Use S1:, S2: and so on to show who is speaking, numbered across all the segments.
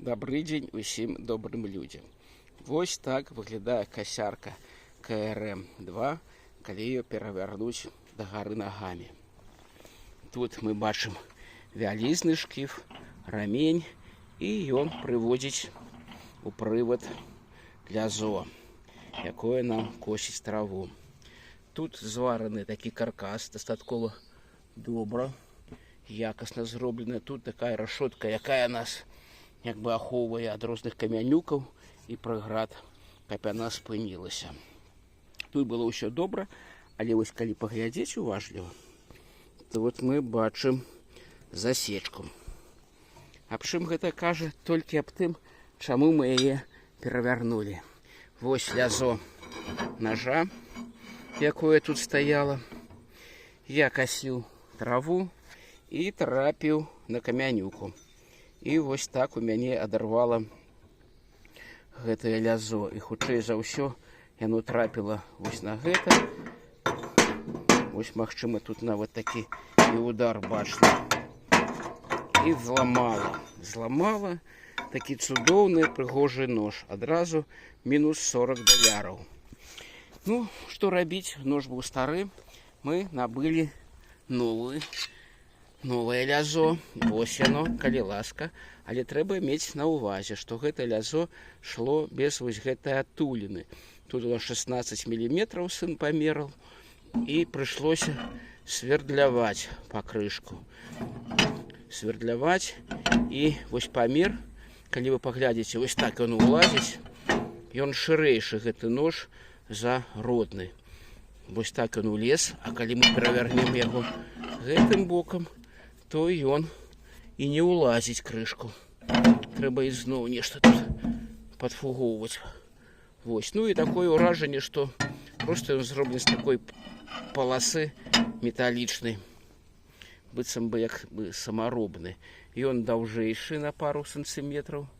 S1: Добрый дзень усім добрым людзям. Вось так выглядае касярка КРМ-2, калі ее перавярнуць дагары нагамі. Тут мы бачым вялізны шкіф, рамень, і ён прыводзіць у прывад лязо, якое нам косіць траву. Тут звараны такі каркас, дастаткова добра, якасна зроблена. Тут такая рашотка, якая нас як бы ахоўвае ад розных камянюкаў і преград, каб яна спынілася. Тут было ўсё добра, але вось калі паглядзець уважліва, то вот мы бачым засечку. Аб чым гэта кажа? Толькі аб тым, чаму мы яе перавярнулі. Вось лязо ножа, якое тут стаяла. Я касіў траву і трапіў на камянюку. І вось так у мяне адарвала гэтае лязо. І хутчэй за ўсё яно трапіла вось на гэта. Вось, магчыма, тут нават такі і удар бачны. І зламала такі цудоўны прыгожы нож. Адразу мінус 40 даляраў. Ну, што рабіць? Нож быў стары. Мы набылі новае лязо. Вось яно, калі ласка. Але трэба мець на ўвазе, што гэта лязо шло без вось гэтай адтуліны. Тут у нас 16 мм сын памераў. І прыйшлося свердляваць пакрышку. Свердляваць. І вось памер, калі вы паглядзіце, вось так ён улазіць. Ён шырэйшы, гэты нож, за родны. Вось так ён улез, а калі мы перавярнем яго гэтым бокам, то ён і не ўлазіць крышку. Трэба ізноў нешта тут падфугоўваць. Вось. Ну і такое ўражанне, што проста ён зроблены з такой паласы металічнай, быццам бы як бы самаробны. Ён даўжэйшы на пару сантыметраў,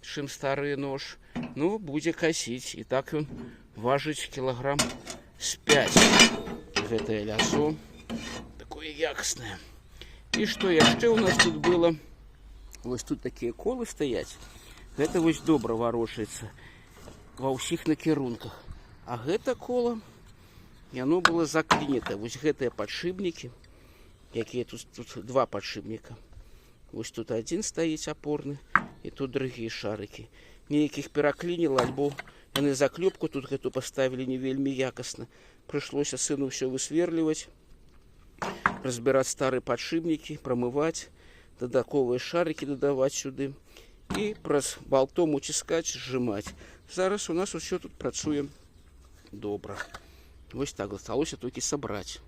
S1: чым стары нож. Ну, будзе касіць. І так ён важыць кілаграм з 5. Гэтае лязо такое якаснае. І што яшчэ у нас тут было? Вось тут такія колы стаяць. Гэта вось добра варочаецца ва ўсіх накірунках. А гэта кола, яно было заклінета. Вось гэтыя падшипнікі, якія тут два падшипніка. Вось тут адзін стаіць апорны, і тут другія шарыкі. Неякіх пераклініла, альбо яны заклёпку тут гэту паставілі не вельмі якасна. Прыйшлося сыну ўсё высверліваць, разбіраць старыя падшипнікі, прамываць, дадатковыя шарыкі дадаваць сюды і праз балтом уціскаць, зжымаць. Зараз у нас усё тут працуе добра. Вось так засталося толькі сабраць.